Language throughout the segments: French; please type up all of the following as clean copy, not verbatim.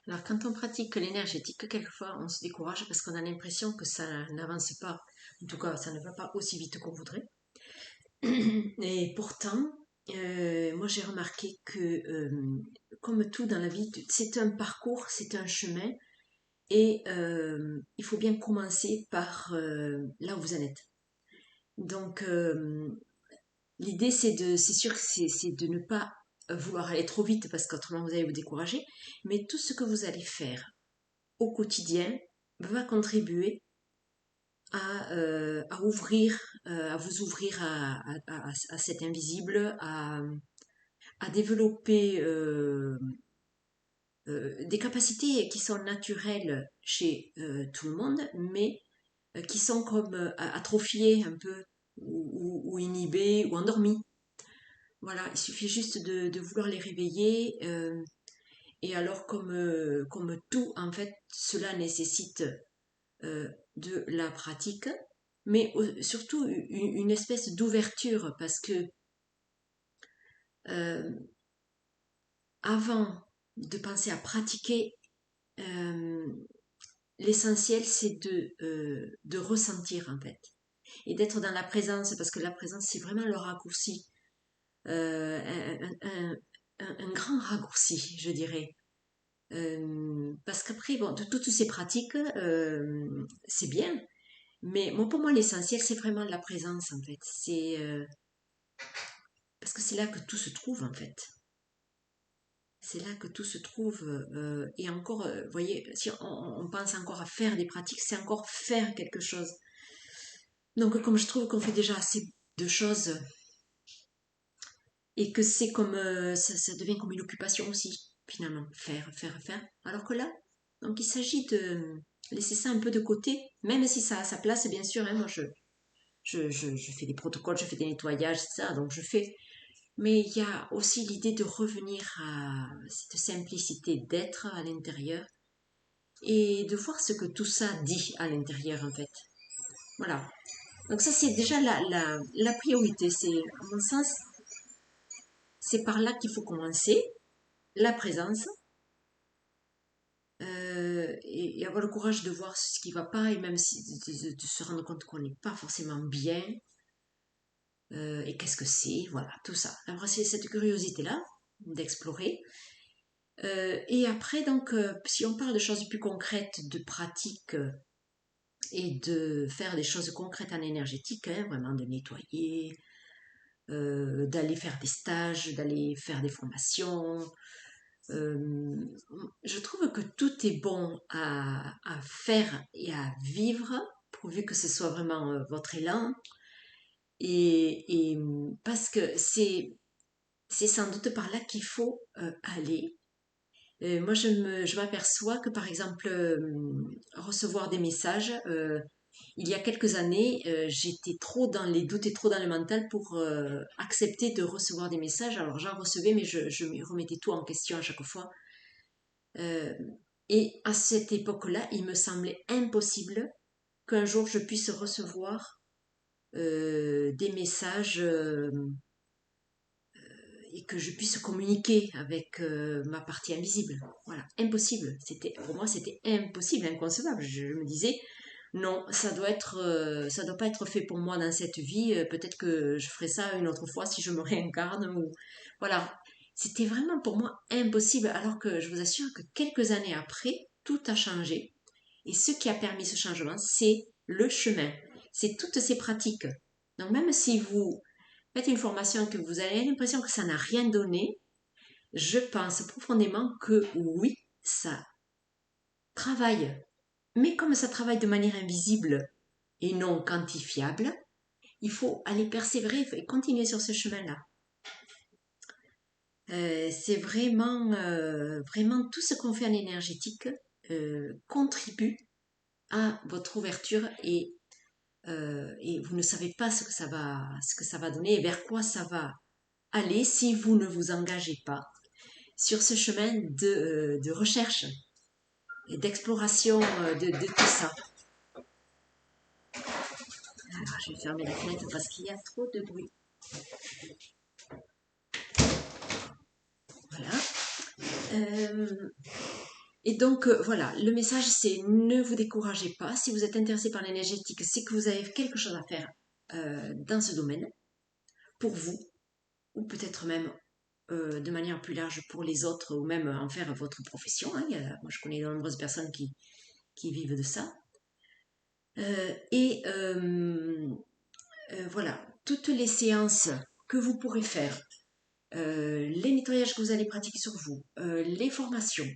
Alors, quand on pratique l'énergétique, quelquefois, on se décourage parce qu'on a l'impression que ça n'avance pas. En tout cas, ça ne va pas aussi vite qu'on voudrait. Et pourtant, moi, j'ai remarqué que, comme tout dans la vie, c'est un parcours, c'est un chemin. Et il faut bien commencer par là où vous en êtes. Donc, l'idée, c'est sûr que c'est de ne pas vouloir aller trop vite parce qu'autrement vous allez vous décourager. Mais tout ce que vous allez faire au quotidien va contribuer à ouvrir, à vous ouvrir à cet invisible, à développer des capacités qui sont naturelles chez tout le monde, mais qui sont comme atrophiées un peu, ou inhibées, ou endormies. Voilà, il suffit juste de vouloir les réveiller. Et alors, comme tout, en fait, cela nécessite de la pratique, mais surtout une espèce d'ouverture, parce que euh, avant de penser à pratiquer, euh, l'essentiel c'est de ressentir en fait, et d'être dans la présence, parce que la présence c'est vraiment le raccourci, un grand raccourci, je dirais. Parce qu'après, bon, de toutes ces pratiques, c'est bien, mais bon, pour moi, l'essentiel, c'est vraiment la présence, en fait. C'est parce que c'est là que tout se trouve, en fait. C'est là que tout se trouve. Et encore, vous voyez, si on pense encore à faire des pratiques, c'est encore faire quelque chose. Donc, comme je trouve qu'on fait déjà assez de choses et que c'est comme ça devient comme une occupation aussi, finalement, faire. Alors que là, donc il s'agit de laisser ça un peu de côté, même si ça a sa place, bien sûr. Hein, moi, je fais des protocoles, je fais des nettoyages, etc. Donc, je fais. Mais il y a aussi l'idée de revenir à cette simplicité d'être à l'intérieur et de voir ce que tout ça dit à l'intérieur, en fait. Voilà. Donc, ça, c'est déjà la priorité. C'est, à mon sens, c'est par là qu'il faut commencer. La présence, et avoir le courage de voir ce qui ne va pas, et même si, de se rendre compte qu'on n'est pas forcément bien, et qu'est-ce que c'est, voilà, tout ça. Avoir cette curiosité-là, d'explorer. Et après, donc, si on parle de choses plus concrètes, de pratiques, et de faire des choses concrètes en énergétique, hein, vraiment de nettoyer, d'aller faire des stages, d'aller faire des formations. Euh, je trouve que tout est bon à faire et à vivre, pourvu que ce soit vraiment votre élan. Et parce que c'est sans doute par là qu'il faut aller. Moi, je m'aperçois que, par exemple, recevoir des messages, il y a quelques années, j'étais trop dans les doutes et trop dans le mental pour accepter de recevoir des messages. Alors, j'en recevais, mais je me remettais tout en question à chaque fois. Euh, et à cette époque-là, il me semblait impossible qu'un jour je puisse recevoir des messages et que je puisse communiquer avec ma partie invisible. Voilà, impossible. C'était, pour moi, c'était impossible, inconcevable. Je me disais, non, ça doit pas être fait pour moi dans cette vie. Peut-être que je ferai ça une autre fois si je me réincarne. Ou voilà, c'était vraiment pour moi impossible. Alors que je vous assure que quelques années après, tout a changé. Et ce qui a permis ce changement, c'est le chemin. C'est toutes ces pratiques. Donc même si vous faites une formation que vous avez l'impression que ça n'a rien donné, je pense profondément que oui, ça travaille. Mais comme ça travaille de manière invisible et non quantifiable, il faut aller persévérer et continuer sur ce chemin-là. C'est vraiment tout ce qu'on fait en énergétique contribue à votre ouverture, et vous ne savez pas ce que ça va donner et vers quoi ça va aller si vous ne vous engagez pas sur ce chemin de recherche et d'exploration de tout ça. Alors, je vais fermer la fenêtre parce qu'il y a trop de bruit. Voilà. Euh, Et donc, voilà, le message, c'est ne vous découragez pas. Si vous êtes intéressé par l'énergétique, c'est que vous avez quelque chose à faire dans ce domaine, pour vous, ou peut-être même de manière plus large pour les autres, ou même en faire votre profession. Hein. Moi, je connais de nombreuses personnes qui vivent de ça. Et voilà, toutes les séances que vous pourrez faire, les nettoyages que vous allez pratiquer sur vous, les formations,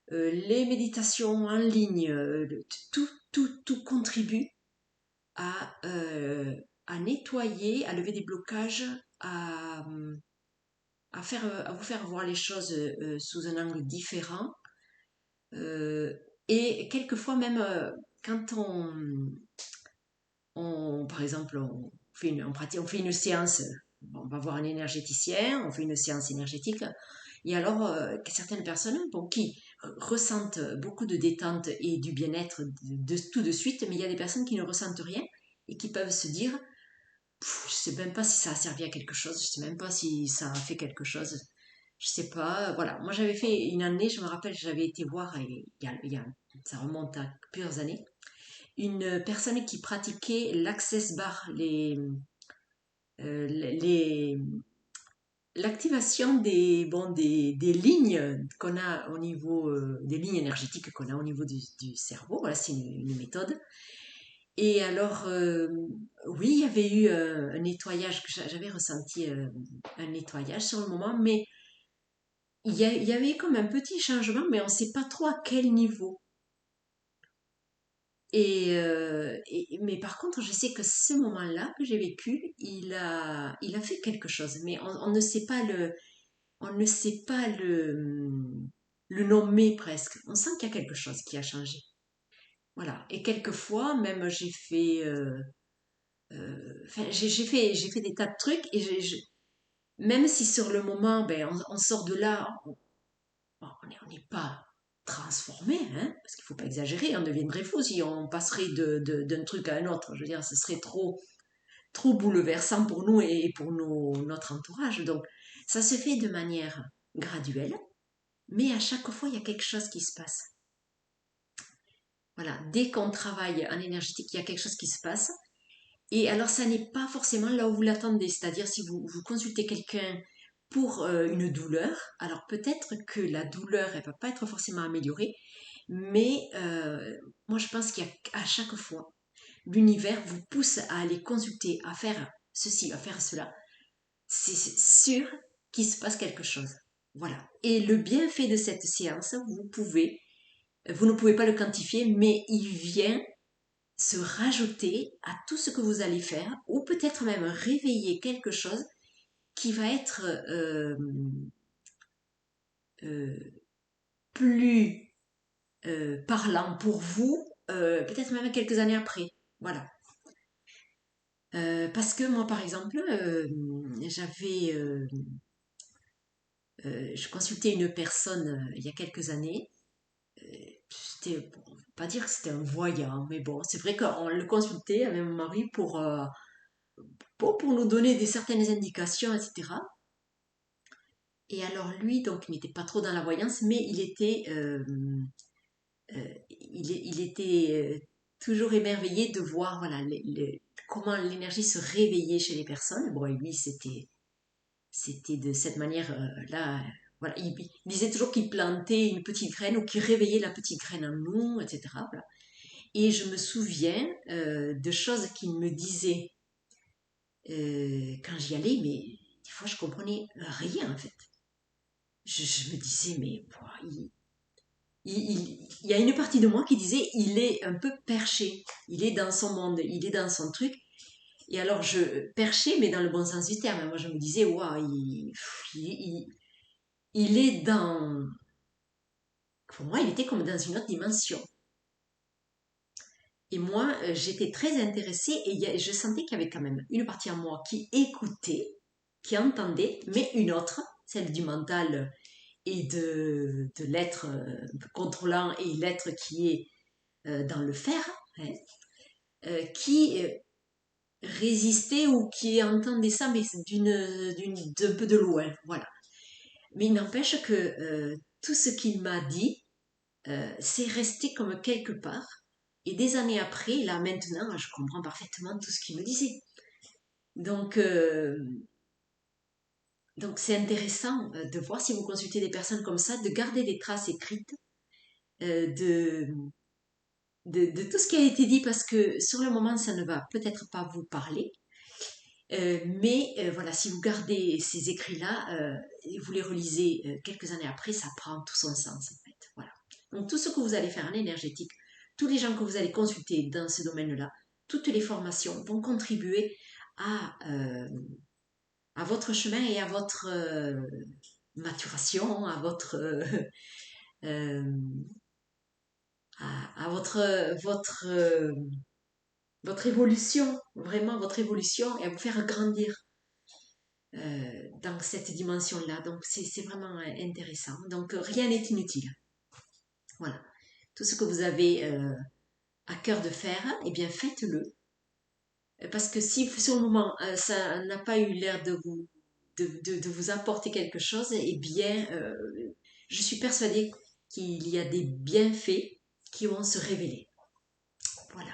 les méditations en ligne, tout contribue à nettoyer, à lever des blocages, à, à vous faire voir les choses sous un angle différent. Euh, et quelquefois même, quand par exemple, on fait une séance, on va voir un énergéticien, on fait une séance énergétique, et alors certaines personnes qui ressentent beaucoup de détente et du bien-être tout de suite, mais il y a des personnes qui ne ressentent rien et qui peuvent se dire, je sais même pas si ça a servi à quelque chose, je sais même pas si ça a fait quelque chose, je sais pas, voilà. Moi j'avais fait une année, je me rappelle, j'avais été voir, ça remonte à plusieurs années, une personne qui pratiquait l'access bar, les, l'activation des lignes qu'on a au niveau, des lignes énergétiques qu'on a au niveau du cerveau. Voilà, c'est une méthode. Et alors, oui, il y avait eu un nettoyage, que j'avais ressenti un nettoyage sur le moment, mais il y avait comme un petit changement, mais on ne sait pas trop à quel niveau. Mais par contre, je sais que ce moment-là que j'ai vécu, il a fait quelque chose. Mais on ne sait pas on ne sait pas le nommer presque. On sent qu'il y a quelque chose qui a changé. Voilà. Et quelquefois, même enfin, j'ai fait des tas de trucs et même si sur le moment, ben, on sort de là, bon, on n'est pas transformé, hein, parce qu'il faut pas exagérer, on deviendrait fou si on passerait d'un truc à un autre. Je veux dire, ce serait trop bouleversant pour nous et pour notre entourage. Donc, ça se fait de manière graduelle, mais à chaque fois, il y a quelque chose qui se passe. Voilà, dès qu'on travaille en énergétique, il y a quelque chose qui se passe. Et alors, ça n'est pas forcément là où vous l'attendez. C'est-à-dire, si vous consultez quelqu'un pour une douleur, alors peut-être que la douleur, elle ne va pas être forcément améliorée, mais moi, je pense qu'à chaque fois, l'univers vous pousse à aller consulter, à faire ceci, à faire cela. C'est sûr qu'il se passe quelque chose. Voilà. Et le bienfait de cette séance, vous ne pouvez pas le quantifier, mais il vient se rajouter à tout ce que vous allez faire, ou peut-être même réveiller quelque chose qui va être euh, plus parlant pour vous, peut-être même quelques années après. Voilà. Parce que moi, par exemple, je consultais une personne il y a quelques années. C'était, bon, on va pas dire que c'était un voyant, mais bon, c'est vrai qu'on le consultait avec mon mari pour nous donner certaines indications, etc. Et alors lui, donc, il n'était pas trop dans la voyance, mais il était toujours émerveillé de voir voilà, comment l'énergie se réveillait chez les personnes. Bon, et lui, c'était de cette manière-là. Voilà, il disait toujours qu'il plantait une petite graine ou qu'il réveillait la petite graine en nous, etc. Voilà. Et je me souviens de choses qu'il me disait quand j'y allais, mais des fois je comprenais rien en fait. Je me disais, mais il y a une partie de moi qui disait, il est un peu perché, il est dans son monde, il est dans son truc. Et alors je perché, mais dans le bon sens du terme. Moi je me disais, waouh, il est dans. Pour moi, il était comme dans une autre dimension. Et moi, j'étais très intéressée et je sentais qu'il y avait quand même une partie en moi qui écoutait, qui entendait, mais une autre, celle du mental et de l'être contrôlant et l'être qui est dans le faire, hein, qui résistait ou qui entendait ça, mais d'un peu de loin. Voilà. Mais il n'empêche que tout ce qu'il m'a dit, c'est resté comme quelque part. Et des années après, là maintenant, je comprends parfaitement tout ce qu'il me disait. Donc, euh, donc c'est intéressant de voir si vous consultez des personnes comme ça, de garder des traces écrites euh, de, de tout ce qui a été dit parce que sur le moment, ça ne va peut-être pas vous parler. Mais voilà, si vous gardez ces écrits-là et vous les relisez quelques années après, ça prend tout son sens en fait. Voilà. Donc tout ce que vous allez faire en énergétique, tous les gens que vous allez consulter dans ce domaine-là, toutes les formations vont contribuer à votre chemin et à votre maturation, à votre euh, à votre évolution, vraiment votre évolution et à vous faire grandir dans cette dimension-là. Donc c'est vraiment intéressant. Donc rien n'est inutile. Voilà. Tout ce que vous avez à cœur de faire, eh bien faites-le. Parce que si sur le moment ça n'a pas eu l'air de vous apporter quelque chose, eh bien je suis persuadée qu'il y a des bienfaits qui vont se révéler. Voilà.